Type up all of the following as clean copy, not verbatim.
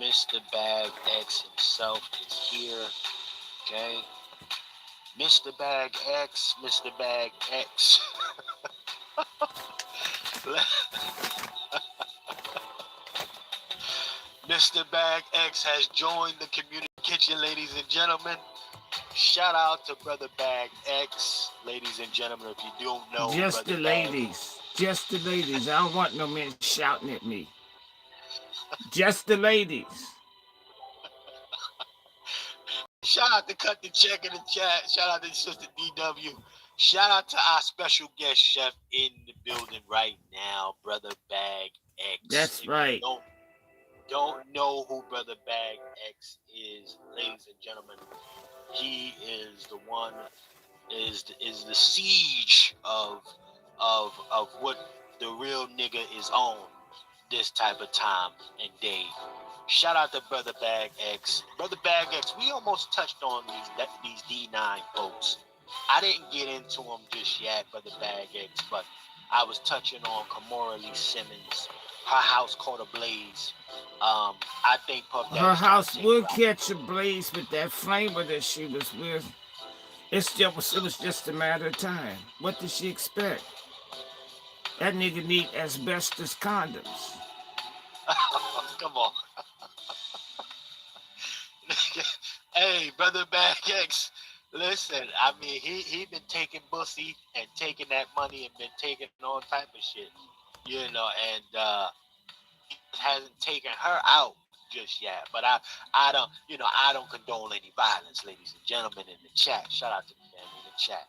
Mr. Bag X himself is here. Okay. Mr. Bag X, Mr. Bag X. Mr. Bag X has joined the community kitchen, ladies and gentlemen. Shout out to Brother Bag X, ladies and gentlemen. If you don't know, Just Brother the Bag. ladies. Just the ladies. I don't want no men shouting at me. Just the ladies. Shout out to Cut the Check in the chat. Shout out to Sister DW. Shout out to our special guest chef in the building right now, Brother Bag X. That's right. Don't know who Brother Bag X is, ladies and gentlemen. He is the one, is the siege of what the real nigga is on this type of time and day. Shout out to Brother Bag X. Brother Bag X, we almost touched on these D9 folks. I didn't get into them just yet, Brother Bag X, but I was touching on Kamora Lee Simmons. Her house caught a blaze. I think Puff Daddy. Her house would catch a blaze with that flamer that she was with. It was just a matter of time. What did she expect? That nigga need asbestos condoms. Come on. Hey, Brother Bag X, listen, I mean, he been taking pussy and taking that money and been taking all type of shit, you know, and he hasn't taken her out just yet. But I don't condone any violence, ladies and gentlemen in the chat. Shout out to the family in the chat.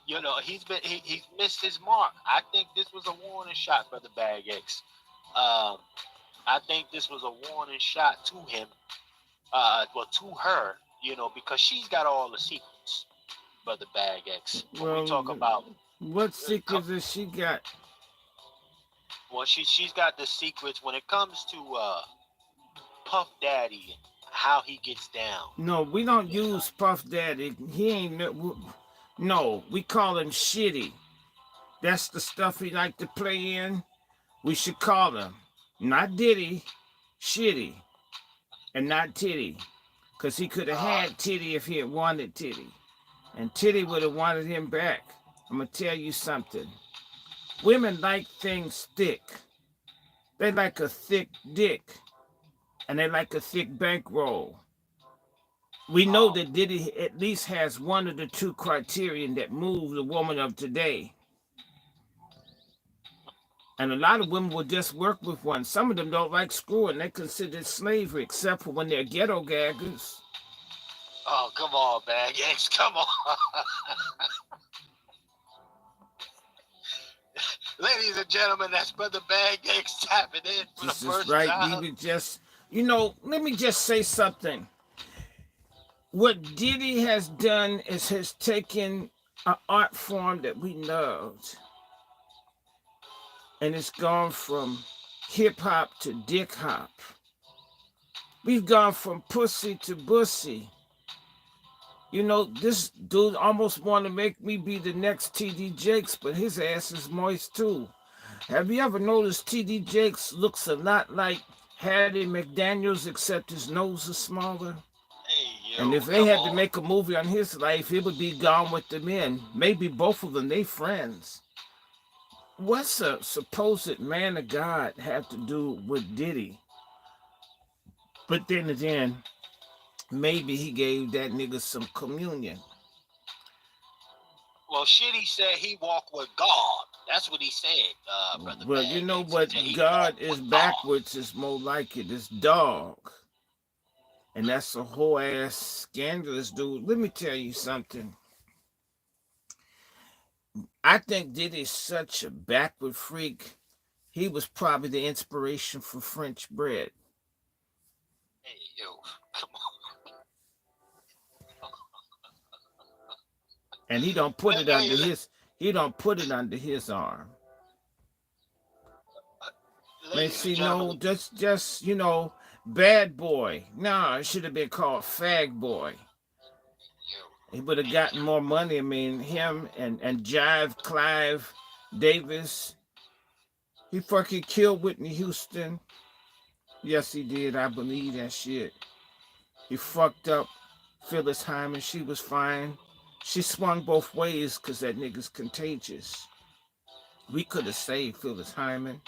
You know, he's missed his mark. I think this was a warning shot, Brother Bag X. I think this was a warning shot to him, to her, you know, because she's got all the secrets, Brother Bag X. When we talk about what secrets has she got? Well, she's got the secrets when it comes to Puff Daddy and how he gets down. No, we don't use Puff Daddy. He ain't. No, we call him Shitty. That's the stuff he like to play in. We should call him not Diddy, Shitty, and not Titty, because he could have had Titty if he had wanted Titty, and Titty would have wanted him back. I'm gonna tell you something. Women like things thick. They like a thick dick, and they like a thick bankroll. We know that Diddy at least has one of the two criterion that move the woman of today. And a lot of women will just work with one. Some of them don't like screwing. They consider it slavery, except for when they're ghetto gaggers. Oh, come on, Bag X, come on. Ladies and gentlemen, that's Brother Bag X tapping in for This the first is right. time. We just, let me just say something. What Diddy has done is has taken an art form that we loved, and it's gone from hip hop to dick hop. We've gone from pussy to bussy. You know, this dude almost want to make me be the next T.D. Jakes, but his ass is moist too. Have you ever noticed T.D. Jakes looks a lot like Hattie McDaniels, except his nose is smaller? Hey, yo, and if they had to make a movie on his life, it would be Gone with the Men. Maybe both of them, they friends. What's a supposed man of God have to do with Diddy? But then again, maybe he gave that nigga some communion. Well, Shitty said he walked with God. That's what he said, Brother Well, Bag you know X. what? God is backwards God. is more like it. It's dog. And that's a whole ass scandalous dude. Let me tell you something. I think Diddy's such a backward freak. He was probably the inspiration for French bread. Hey, yo, come on. And he don't put it under his. He don't put it under his arm. Man, see, no, just bad boy. No, it should have been called fag boy. He would have gotten more money. I mean, him and Jive Clive Davis. He fucking killed Whitney Houston. Yes, he did. I believe that shit. He fucked up Phyllis Hyman. She was fine. She swung both ways because that nigga's contagious. We could have saved Phyllis Hyman.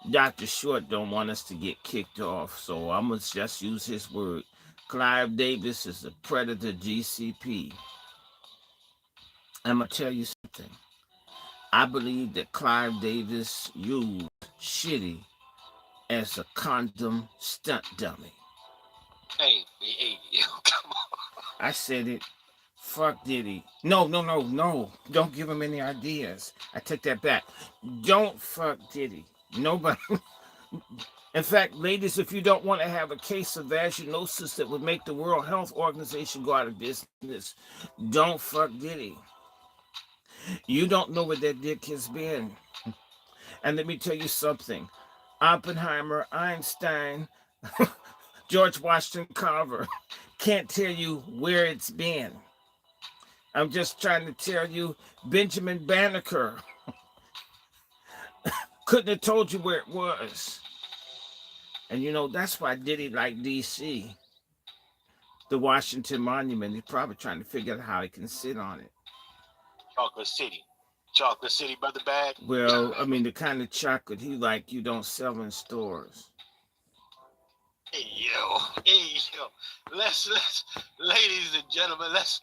Dr. Short don't want us to get kicked off, so I'm gonna just use his word. Clive Davis is a predator GCP. I'm gonna tell you something. I believe that Clive Davis used Shitty as a condom stunt dummy. Hey, yo, come on. I said it. Fuck Diddy. No, no, no, no. Don't give him any ideas. I take that back. Don't fuck Diddy. Nobody. In fact, ladies, if you don't want to have a case of vaginosis that would make the World Health Organization go out of business, don't fuck Diddy. You don't know where that dick has been. And let me tell you something. Oppenheimer, Einstein, George Washington Carver can't tell you where it's been. I'm just trying to tell you, Benjamin Banneker couldn't have told you where it was. And you know, that's why Diddy like DC. The Washington Monument, he's probably trying to figure out how he can sit on it. Chocolate City. Chocolate City, Brother Bag. Well, I mean, the kind of chocolate he like you don't sell in stores. Hey yo. Let's ladies and gentlemen, let's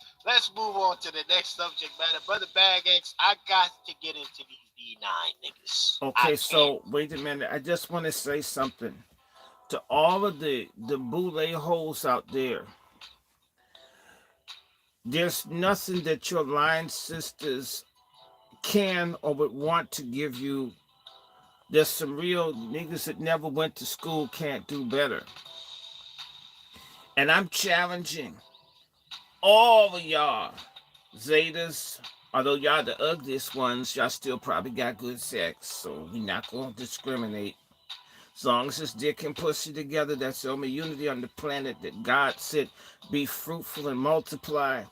move on to the next subject matter. Brother Bag X, I got to get into these D9 niggas. Okay, so wait a minute. I just want to say something to all of the boule holes out there. There's nothing that your line sisters can or would want to give you. There's some real niggas that never went to school can't do better. And I'm challenging all of y'all, Zetas, although y'all the ugliest ones, y'all still probably got good sex, so we're not going to discriminate. As long as it's dick and pussy together, that's the only unity on the planet that God said, be fruitful and multiply.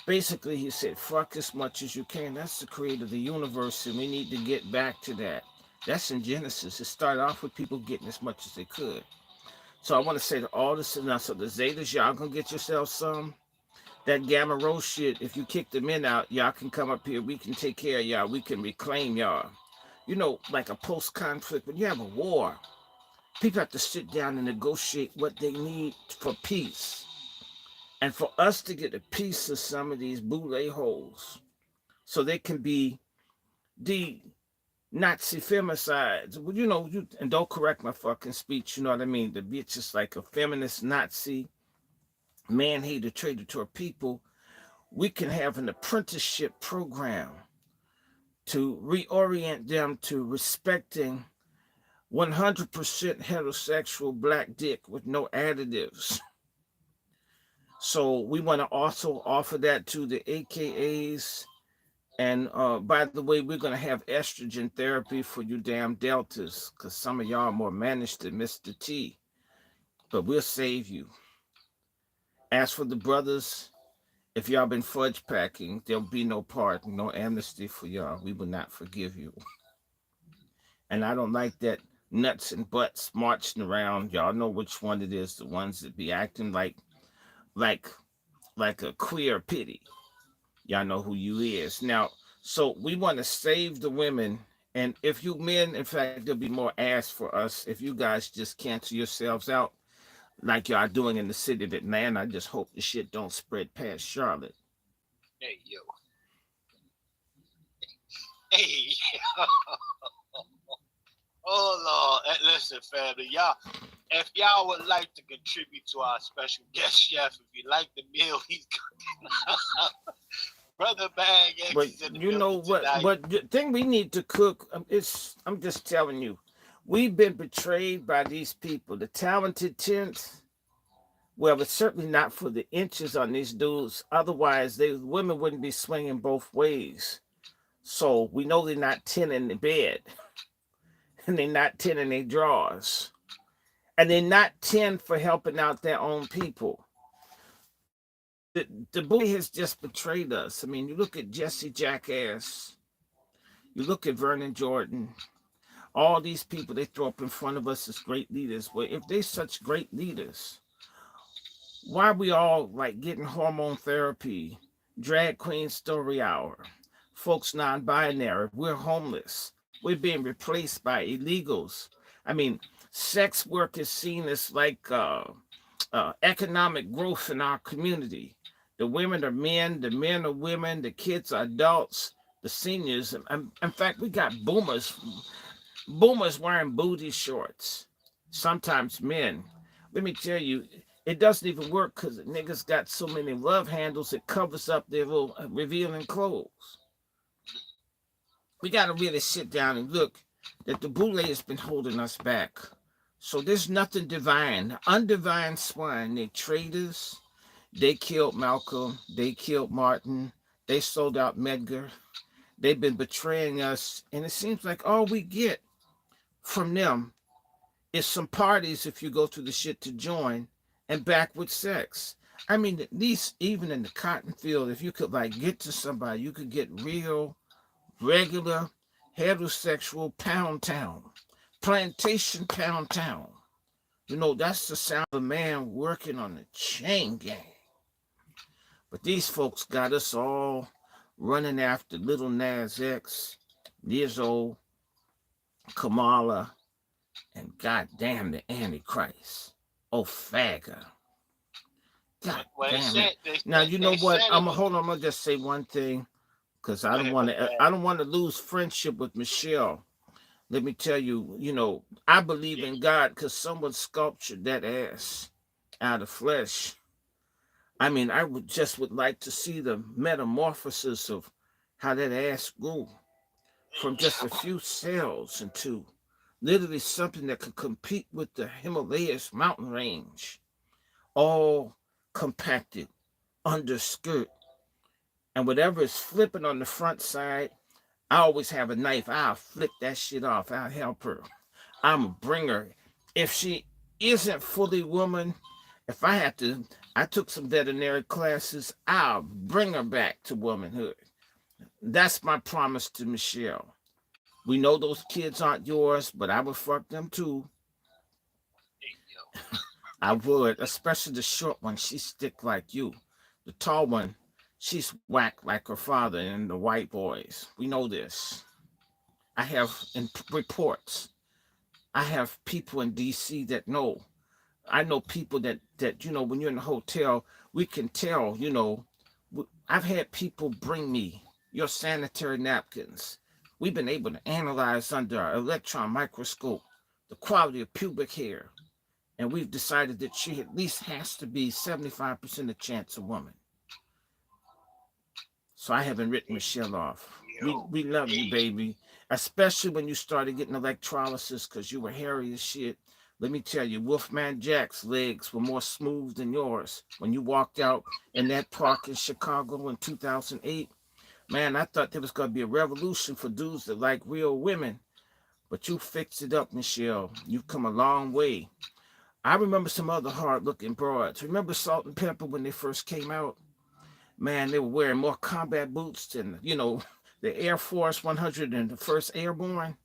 Basically, he said, fuck as much as you can. That's the creator of the universe, and we need to get back to that. That's in Genesis. It started off with people getting as much as they could. So I want to say to all this now, so the Zetas, y'all gonna get yourself some. That Gamma Rose shit, if you kick the men out, y'all can come up here. We can take care of y'all. We can reclaim y'all. You know, like a post-conflict, when you have a war, people have to sit down and negotiate what they need for peace. And for us to get a piece of some of these boule holes so they can be the Nazi femicides. Well, you know, and don't correct my fucking speech, you know what I mean? The bitch is like a feminist Nazi, man-hater, traitor to our people. We can have an apprenticeship program to reorient them to respecting 100% heterosexual black dick with no additives. So we want to also offer that to the AKAs. And by the way, we're going to have estrogen therapy for you damn deltas, because some of y'all are more managed than Mr. T. But we'll save you. As for the brothers, if y'all been fudge packing, there'll be no pardon, no amnesty for y'all. We will not forgive you. And I don't like that nuts and butts marching around. Y'all know which one it is, the ones that be acting like a queer pity. Y'all know who you is. Now, so we want to save the women. And if you men, in fact, there'll be more ass for us if you guys just cancel yourselves out like y'all doing in the city of Atlanta. I just hope the shit don't spread past Charlotte. Hey yo. Hey yo. Oh Lord. Listen, family, y'all. If y'all would like to contribute to our special guest chef, if you like the meal he's cooking, Brother Bag X But is in the you know what? tonight. But the thing we need to cook, I'm just telling you, we've been betrayed by these people. The talented 10th, well, it's certainly not for the inches on these dudes. Otherwise, women wouldn't be swinging both ways. So we know they're not 10 in the bed, and they're not 10 in their drawers, and they're not 10 for helping out their own people. The boy has just betrayed us. I mean, you look at Jesse Jackass, you look at Vernon Jordan, All these people they throw up in front of us as great leaders. Well, if they such great leaders, why we all like getting hormone therapy, drag queen story hour, folks non-binary, we're homeless, we're being replaced by illegals. I mean, sex work is seen as like economic growth in our community. The women are men, the men are women, the kids are adults, the seniors. In fact, we got boomers wearing booty shorts, sometimes men. Let me tell you, it doesn't even work because niggas got so many love handles it covers up their little revealing clothes. We got to really sit down and look that the boule has been holding us back. So there's nothing divine. Undivine swine, they traitors. They killed Malcolm. They killed Martin. They sold out Medgar. They've been betraying us. And it seems like all we get from them is some parties if you go through the shit to join and back with sex. I mean, at least even in the cotton field, if you could like get to somebody, you could get real, regular, heterosexual pound town, plantation pound town. You know, that's the sound of a man working on the chain gang. But these folks got us all running after Little Nas X, Lizzo, Kamala, and goddamn the Antichrist. Oh, fagger. God damn it. Now you know what? I'm gonna just say one thing, because I don't want to lose friendship with Michelle. Let me tell you, you know, I believe in God because someone sculptured that ass out of flesh. I mean, I would like to see the metamorphosis of how that ass grew from just a few cells into literally something that could compete with the Himalayas mountain range, all compacted under skirt. And whatever is flipping on the front side, I always have a knife. I'll flip that shit off. I'll help her. I'm a bringer. If she isn't fully woman, if I took some veterinary classes, I'll bring her back to womanhood. That's my promise to Michelle. We know those kids aren't yours, but I would fuck them too. I would, especially the short one. She's thick like you. The tall one, she's whack like her father and the white boys. We know this. I have in reports. I have people in DC that know. I know people that you know, when you're in a hotel, we can tell, you know, I've had people bring me your sanitary napkins. We've been able to analyze under our electron microscope the quality of pubic hair. And we've decided that she at least has to be 75% of chance a woman. So I haven't written Michelle off. We love you, baby. Especially when you started getting electrolysis because you were hairy as shit. Let me tell you, Wolfman Jack's legs were more smooth than yours. When you walked out in that park in Chicago in 2008, man, I thought there was going to be a revolution for dudes that like real women. But you fixed it up, Michelle. You've come a long way. I remember some other hard-looking broads. Remember Salt and Pepper when they first came out? Man, they were wearing more combat boots than, you know, the Air Force 100 and the 1st Airborne.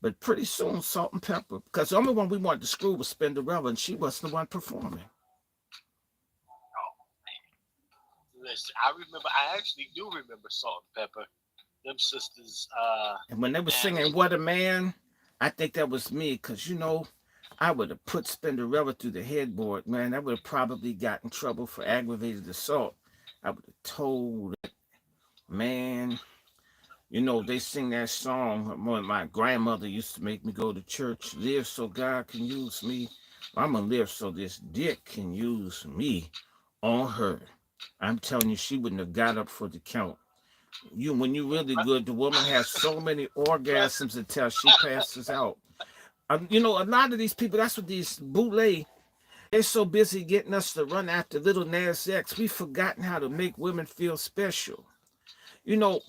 But pretty soon, Salt and Pepper, because the only one we wanted to screw was Spinderella, and she wasn't the one performing. Oh, man. Listen, I actually do remember Salt and Pepper. Them sisters. And when they were singing What a Man, I think that was me, because, you know, I would have put Spinderella through the headboard, man. I would have probably got in trouble for aggravated assault. I would have told it, man. You know, they sing that song when my grandmother used to make me go to church. Live so God can use me. I'm going to live so this dick can use me on her. I'm telling you, she wouldn't have got up for the count. When you're really good, the woman has so many orgasms until she passes out. You know, a lot of these people, that's what these boule, they're so busy getting us to run after Little Nas X. We've forgotten how to make women feel special. You know,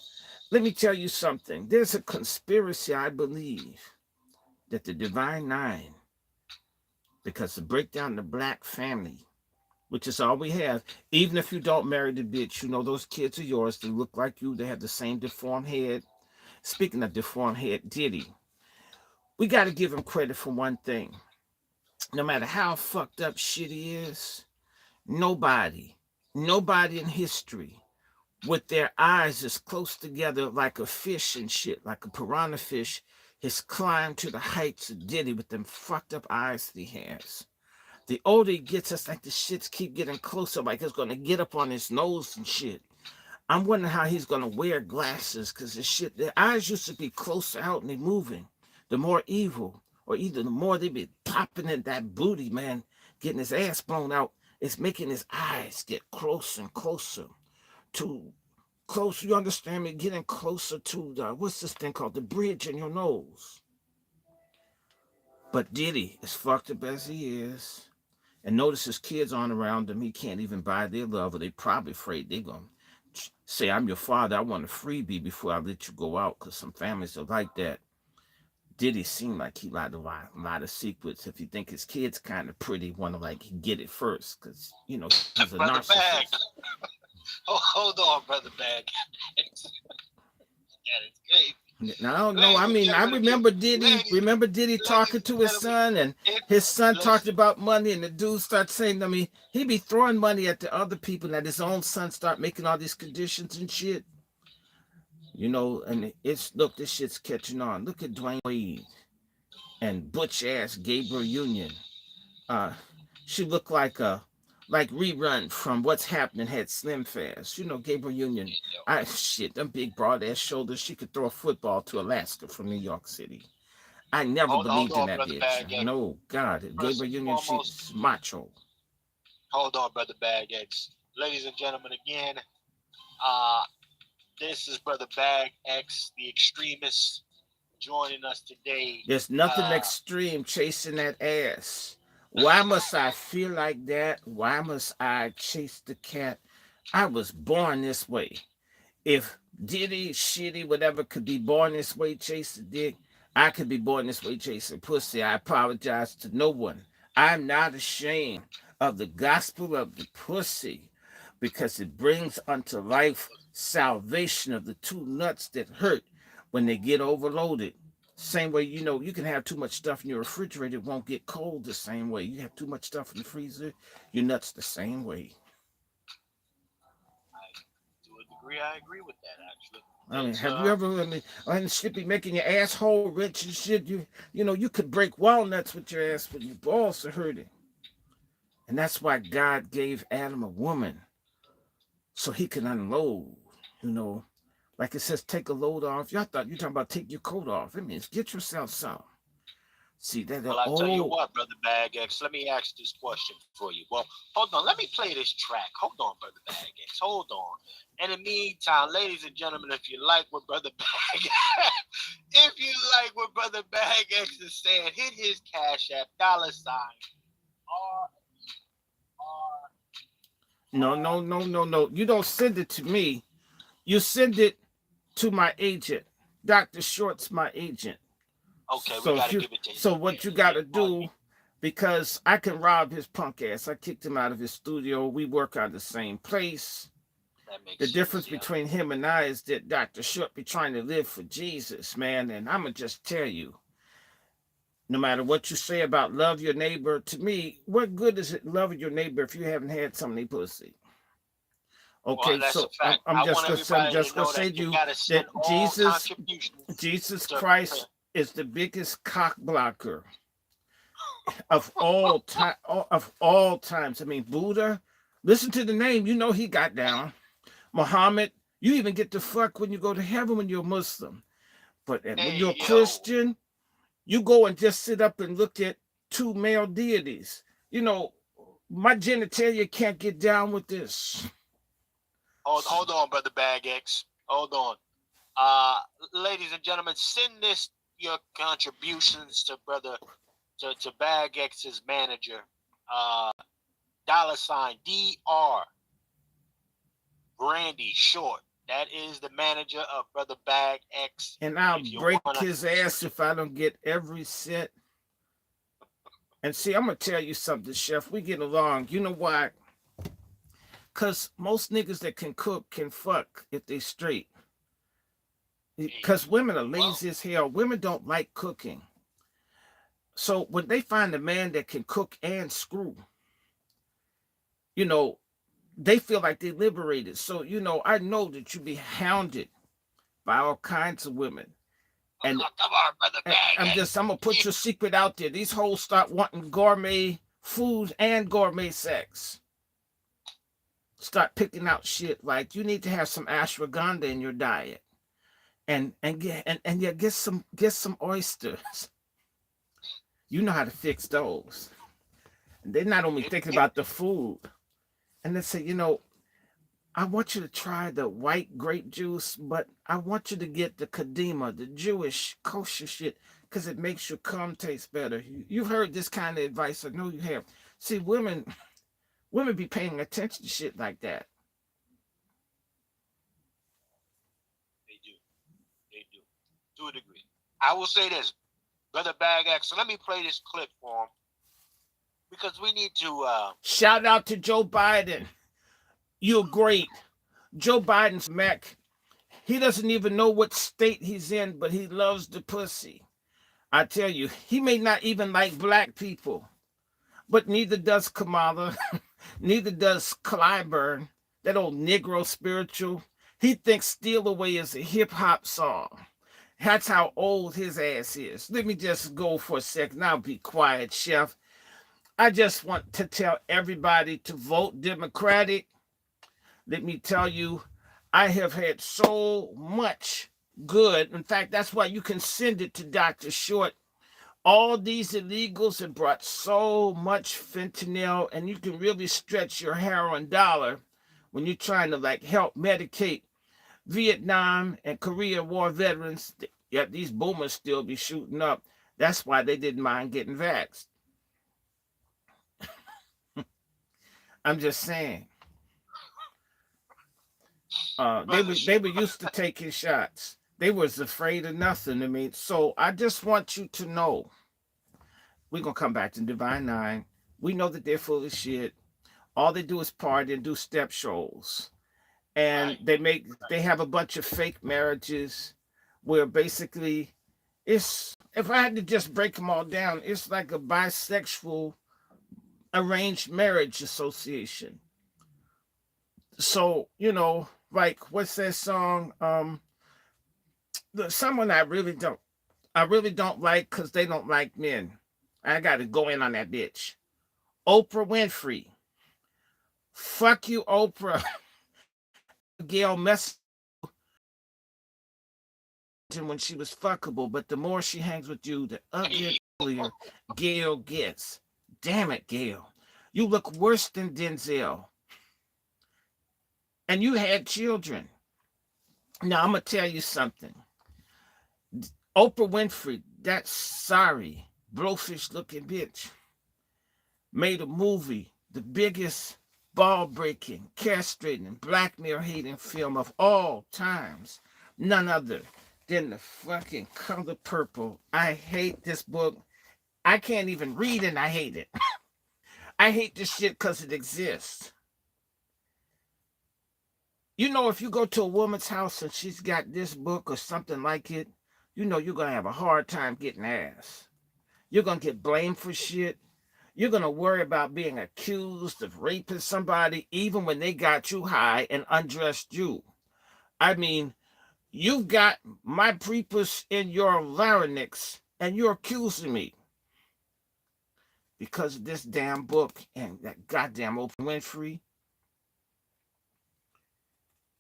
let me tell you something. There's a conspiracy, I believe, that the Divine Nine, because to break down the black family, which is all we have, even if you don't marry the bitch, you know those kids are yours. They look like you. They have the same deformed head. Speaking of deformed head, Diddy. we got to give him credit for one thing. No matter how fucked up shit he is, nobody in history with their eyes as close together like a fish and shit, like a piranha fish, has climbed to the heights of Diddy with them fucked up eyes that he has. The older he gets, it's like the shits keep getting closer, like it's gonna get up on his nose and shit. I'm wondering how he's gonna wear glasses, because the shit, their eyes used to be closer out and they moving. The more evil, or either the more they be popping in that booty, man, getting his ass blown out, it's making his eyes get closer and closer to closer. You understand me? Getting closer to the, what's this thing called? The bridge in your nose. But Diddy, as fucked up as he is, and notice his kids aren't around him, he can't even buy their love, or they probably afraid they're gonna say, I'm your father, I want a freebie before I let you go out, because some families are like that. Diddy seemed like he lied a lot of secrets. If you think his kid's kind of pretty, want to like get it first, because you know he's a Brother narcissist. Bag. Hold on, Brother Bag. Yeah, it's great. Now, I don't know. I mean, I remember Diddy talking to his son, and his son talked about money, and the dude started saying to me, he be throwing money at the other people, and his own son start making all these conditions and shit. You know, and it's, look, this shit's catching on. Look at Dwayne Wade and butch ass Gabriel Union. She looked like rerun from What's Happening had Slim Fast. You know, Gabriel Union. Shit, them big broad ass shoulders. She could throw a football to Alaska from New York City. I never believed in that bitch. No, God, Gabriel Union, she's macho. Hold on, Brother Bag X. Ladies and gentlemen, again, this is Brother Bag X, the extremist, joining us today. There's nothing extreme chasing that ass. Why must I feel like that? Why must I chase the cat? I was born this way. If Diddy, shitty, whatever could be born this way chasing dick, I could be born this way chasing pussy. I apologize to no one. I'm not ashamed of the gospel of the pussy, because it brings unto life salvation of the two nuts that hurt when they get overloaded. Same way, you know, you can have too much stuff in your refrigerator, it won't get cold the same way. You have too much stuff in the freezer, your nuts the same way. To a degree, I agree with that, actually. I mean, have you ever, and shit be making your asshole rich and shit? You know, you could break walnuts with your ass, but your balls are hurting. And that's why God gave Adam a woman, so he can unload, you know. Like it says, take a load off. Y'all thought you talking about take your coat off. It means get yourself some. See, that. Well, I'll tell you what, Brother Bag X, let me ask this question for you. Well, hold on. Let me play this track. Hold on, Brother Bag X. Hold on. In the meantime, ladies and gentlemen, if you like what Brother Bag X is saying, hit his Cash App, $. No. You don't send it to me. You send it to my agent. Dr. Short's my agent. Okay, so we gotta give it to you. So what you gotta do, because I can rob his punk ass. I kicked him out of his studio. We work out of the same place. The difference between him and I is that Dr. Short be trying to live for Jesus, man. And I'ma just tell you, no matter what you say about love your neighbor, to me, what good is it loving your neighbor if you haven't had some of their pussy? Okay, well, so I'm just gonna say to you that Jesus Christ is the biggest cock blocker of all time, of all times. I mean, Buddha, listen to the name, you know he got down. Muhammad, you even get to fuck when you go to heaven when you're a Muslim. But when you're a Christian, you go and just sit up and look at two male deities. You know, my genitalia can't get down with this. Hold on, Brother Bag X. Hold on. Ladies and gentlemen, send your contributions to Bag X's manager. $DR Brandy Short. That is the manager of Brother Bag X. And I'll break his ass if I don't get every cent. And see, I'm gonna tell you something, Chef. We get along. You know why? Because most niggas that can cook can fuck if they straight. Because women are lazy as hell. Women don't like cooking. So when they find a man that can cook and screw, you know, they feel like they liberated. So, I know that you be hounded by all kinds of women. And Oh, come on, brother I'm gonna put your secret out there. These hoes start wanting gourmet food and gourmet sex. Start picking out shit like you need to have some ashwagandha in your diet. And get some oysters. You know how to fix those. And they're not only thinking about the food. And they say, I want you to try the white grape juice, but I want you to get the kadima, the Jewish kosher shit, because it makes your cum taste better. You've heard this kind of advice. I know you have. See, women be paying attention to shit like that. They do. To a degree. I will say this, Brother Bag X. So let me play this clip for him. Because we need to shout out to Joe Biden. You're great. Joe Biden's Mac. He doesn't even know what state he's in, but he loves the pussy. I tell you, he may not even like black people, but neither does Kamala, neither does Clyburn, that old Negro spiritual. He thinks Steal Away is a hip-hop song. That's how old his ass is. Let me just go for a second. I'll be quiet, Chef. I just want to tell everybody to vote Democratic. Let me tell you, I have had so much good. In fact, that's why you can send it to Dr. Short. All these illegals have brought so much fentanyl, and you can really stretch your heroin dollar when you're trying to help medicate Vietnam and Korea War veterans. Yet these boomers still be shooting up. That's why they didn't mind getting vaxxed. I'm just saying. They were used to taking shots. They was afraid of nothing. I mean, so I just want you to know, we're gonna come back to Divine Nine. We know that they're full of shit. All they do is party and do step shows. And they have a bunch of fake marriages where basically if I had to just break them all down, it's like a bisexual arranged marriage association. So, like what's that song? Someone I really don't like because they don't like men. I gotta go in on that bitch. Oprah Winfrey. Fuck you, Oprah. Gail messed when she was fuckable, but the more she hangs with you, the uglier Gail gets. Damn it, Gail. You look worse than Denzel. And you had children. Now, I'm going to tell you something. Oprah Winfrey, that sorry, blowfish looking bitch, made a movie, the biggest ball-breaking, castrating, blackmail-hating film of all times. None other than The fucking Color Purple. I hate this book. I can't even read and I hate it. I hate this shit because it exists. If you go to a woman's house and she's got this book or something like it, you're going to have a hard time getting ass. You're going to get blamed for shit. You're going to worry about being accused of raping somebody even when they got you high and undressed you. I mean, you've got my prepuce in your larynx and you're accusing me because of this damn book and that goddamn Oprah Winfrey.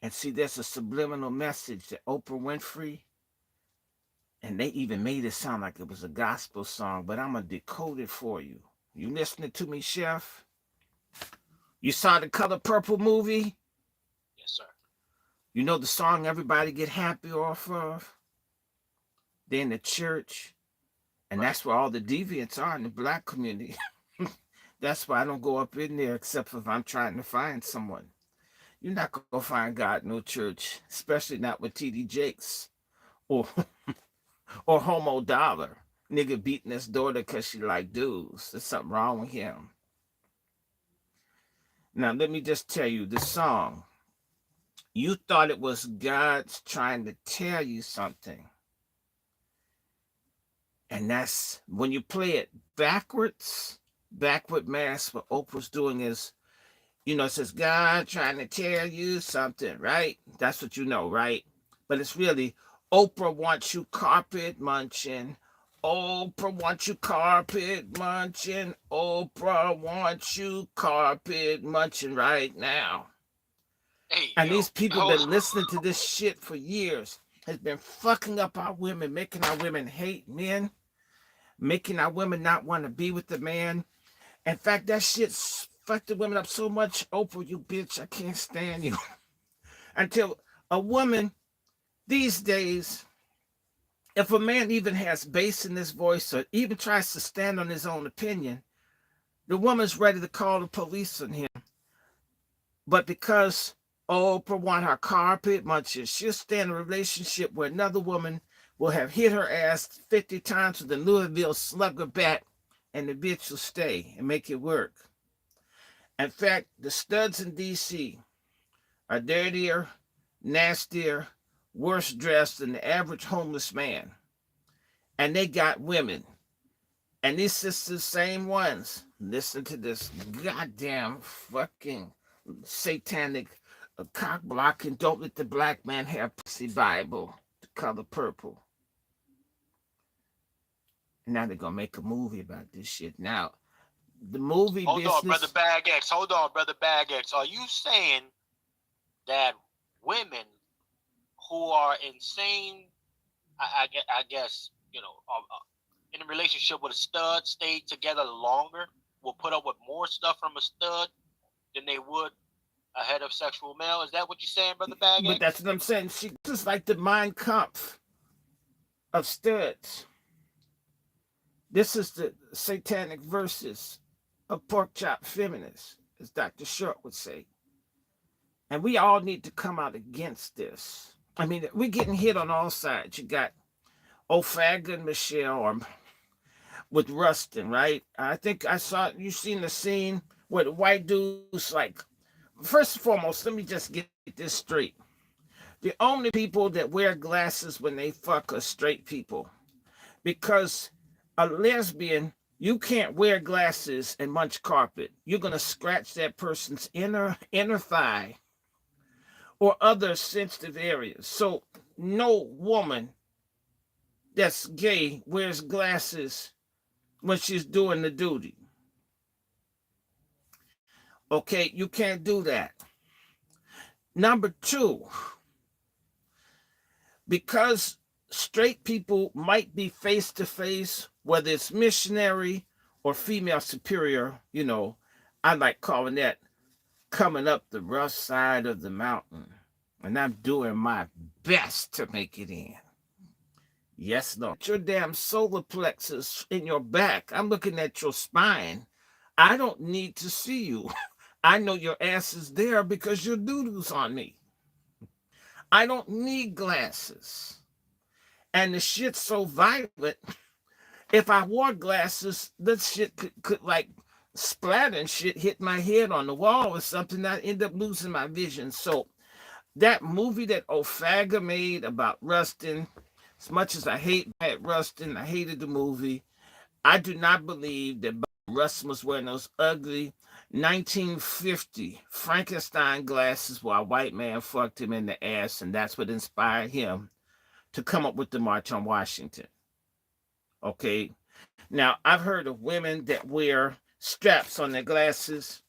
And see, there's a subliminal message that Oprah Winfrey, and they even made it sound like it was a gospel song, but I'm going to decode it for you. You listening to me, Chef? You saw the Color Purple movie? Yes, sir. You know the song everybody get happy off of? They're in the church, and that's where all the deviants are in the black community. That's why I don't go up in there except if I'm trying to find someone. You're not going to find God in no church, especially not with T.D. Jakes or Homo Dollar. Nigga beating his daughter because she like dudes. There's something wrong with him. Now, let me just tell you, the song, you thought it was God's trying to tell you something. And that's when you play it backwards, backward mass, what Oprah's doing is, it says, God trying to tell you something, right? That's what you know, right? But it's really, Oprah wants you carpet munching. Oprah wants you carpet munching. Oprah wants you carpet munching right now. Hey, And yo, these people hold been on. listening to this shit for years. Has been fucking up our women, making our women hate men, making our women not want to be with the man. In fact, that shit fucked the women up so much. Oprah, you bitch, I can't stand you. Until a woman these days, if a man even has bass in his voice or even tries to stand on his own opinion, the woman's ready to call the police on him. But because Oprah want her carpet munches, she'll stay in a relationship where another woman will have hit her ass 50 times with a Louisville slugger bat, and the bitch will stay and make it work. In fact, the studs in D.C. are dirtier, nastier, worse dressed than the average homeless man. And they got women. And these sisters, same ones, listen to this goddamn fucking satanic cock blocking, don't let the black man have pussy Bible, the color purple. And now they're going to make a movie about this shit. Now, the movie Hold on, brother business. Bag X. Hold on, brother Bag X. Are you saying that women who are insane, I guess, in a relationship with a stud, stay together longer, will put up with more stuff from a stud than they would a heterosexual male? Is that what you're saying, brother Bag But X? that's what I'm saying. This is like the Mein Kampf of studs. This is the satanic verses of pork chop feminists, as Dr. Short would say. And we all need to come out against this. I mean, we're getting hit on all sides. You got O'Faga and Michelle with Rustin, right? I think you seen the scene where the white dude's like, first and foremost, let me just get this straight. The only people that wear glasses when they fuck are straight people. Because a lesbian, you can't wear glasses and munch carpet. You're going to scratch that person's inner thigh or other sensitive areas. So no woman that's gay wears glasses when she's doing the duty. Okay, you can't do that. Number two, because straight people might be face to face, whether it's missionary or female superior, I like calling that coming up the rough side of the mountain. And I'm doing my best to make it in. Yes, Lord. Your damn solar plexus in your back. I'm looking at your spine. I don't need to see you. I know your ass is there because your doodoo's on me. I don't need glasses. And the shit's so violent. If I wore glasses, this shit could like splatter and shit hit my head on the wall or something. I'd end up losing my vision. So that movie that O'Faga made about Rustin, as much as I hate Rustin, I hated the movie. I do not believe that Rustin was wearing those ugly 1950 Frankenstein glasses while a white man fucked him in the ass, and that's what inspired him to come up with the March on Washington. Okay. Now, I've heard of women that wear straps on their glasses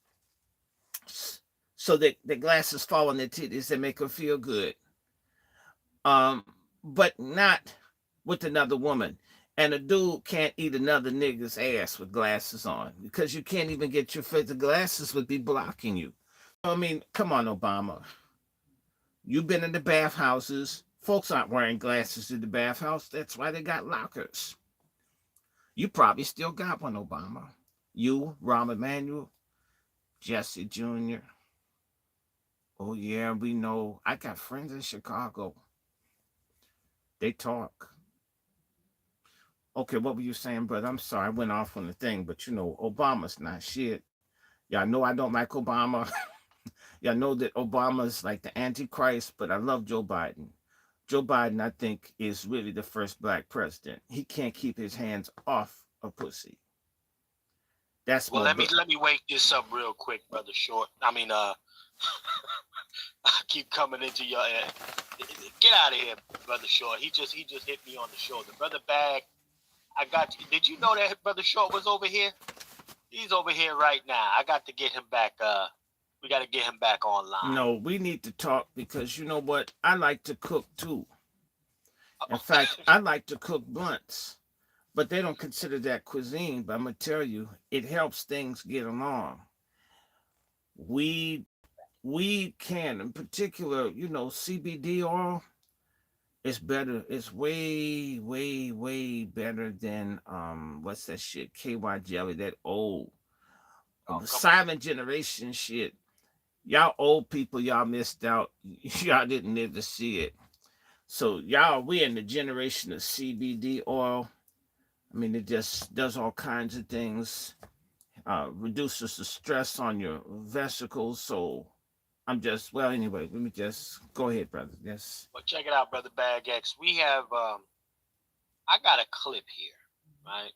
so that the glasses fall on their titties and make them feel good. But not with another woman. And a dude can't eat another nigga's ass with glasses on because you can't even get your face. The glasses would be blocking you. I mean, come on, Obama. You've been in the bathhouses. Folks aren't wearing glasses in the bathhouse. That's why they got lockers. You probably still got one, Obama. You, Rahm Emanuel, Jesse Jr. Oh, yeah, we know. I got friends in Chicago. They talk. Okay, what were you saying, brother? I'm sorry, I went off on the thing, but Obama's not shit. Y'all know I don't like Obama. Y'all know that Obama's like the Antichrist, but I love Joe Biden. Joe Biden, I think, is really the first black president. He can't keep his hands off of pussy. That's Well, more. let me wake this up real quick, brother Short. I mean, I keep coming into your get out of here, brother Short. He just hit me on the shoulder, brother Bag. I got you. Did you know that brother Short was over here? He's over here right now. I got to get him back. We got to get him back online. No, we need to talk because you know what? I like to cook too. In fact, I like to cook blunts, but they don't consider that cuisine. But I'm gonna tell you, it helps things get along. We can, in particular, you know, CBD oil is better. It's way, way, way better than what's that shit? KY jelly, that old silent generation shit. Y'all old people, y'all missed out. Y'all didn't live to see it. So y'all, we in the generation of CBD oil. I mean, it just does all kinds of things. Reduces the stress on your vesicles. So I'm just, well, anyway, let me just go ahead, brother. Yes. Well, check it out, brother Bag X. We have, I got a clip here, right?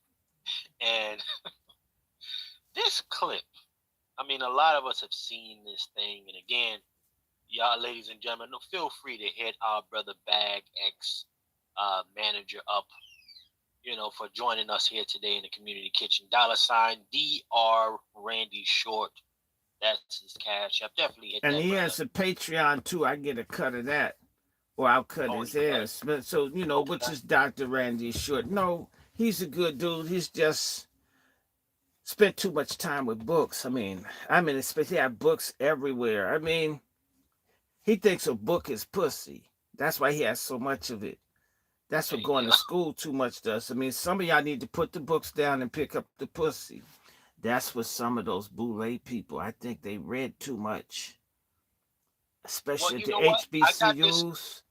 And this clip, I mean, a lot of us have seen this thing. And again, y'all, ladies and gentlemen, feel free to hit our brother Bag X manager up, you know, for joining us here today in the community kitchen. $sign Dr. Randy Short. That's his cash app. Definitely hit and that. And he brother. has a Patreon too. I get a cut of that, or I'll cut his ass. But so you know, which is Dr. Randy Short. No, he's a good dude. He's just spent too much time with books. I mean, especially have books everywhere. I mean, he thinks a book is pussy. That's why he has so much of it. That's what going to school too much does. I mean, some of y'all need to put the books down and pick up the pussy. That's what some of those boule people, I think they read too much. Especially at the HBCUs.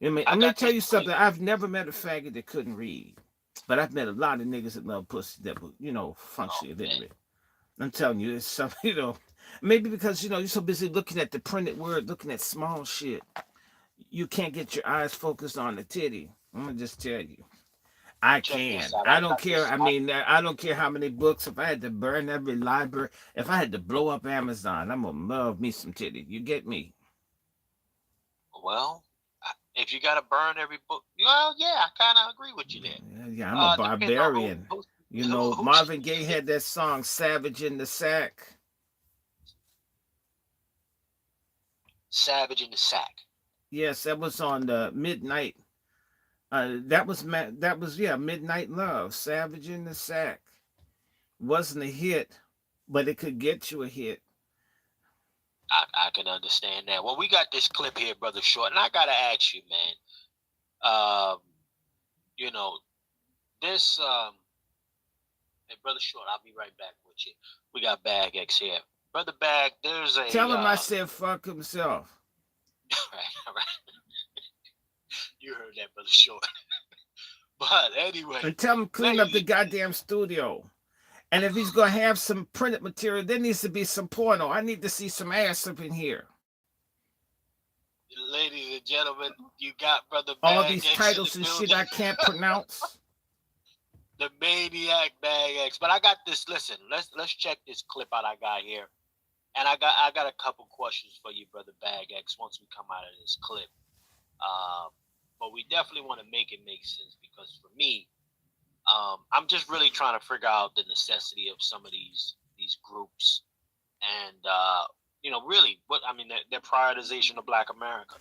I mean, I'm going to tell you something. I've never met a faggot that couldn't read. But I've met a lot of niggas that love pussy that were, you know, functionally illiterate. I'm telling you, it's something, you know, maybe because, you know, you're so busy looking at the printed word, looking at small shit. You can't get your eyes focused on the titty. I'm going to just tell you. I can. I don't care. I mean, I don't care how many books. If I had to burn every library, if I had to blow up Amazon, I'm going to love me some titty. You get me? Well, if you got to burn every book, well, yeah, I kind of agree with you there. Yeah, I'm a barbarian. You know, Marvin Gaye had that song, Savage in the Sack. Savage in the Sack. Yes, that was on the Midnight. That was Midnight Love, Savage in the Sack. Wasn't a hit, but it could get you a hit. I can understand that. Well, we got this clip here, brother Short, and I gotta ask you, man. You know, this. Hey, brother Short, I'll be right back with you. We got Bag X here, brother Bag. There's a. Tell him I said fuck himself. All right. You heard that, brother Short. But anyway. And tell him clean up the goddamn studio. And if he's going to have some printed material, there needs to be some porno. I need to see some ass up in here. Ladies and gentlemen, you got brother Bag all these X titles and shit I can't pronounce. The maniac Bag X. But I got this. Listen, let's check this clip out I got here. And I got a couple questions for you, brother Bag X, once we come out of this clip. But we definitely want to make it make sense because for me, I'm just really trying to figure out the necessity of some of these groups, and you know, really, their prioritization of Black America.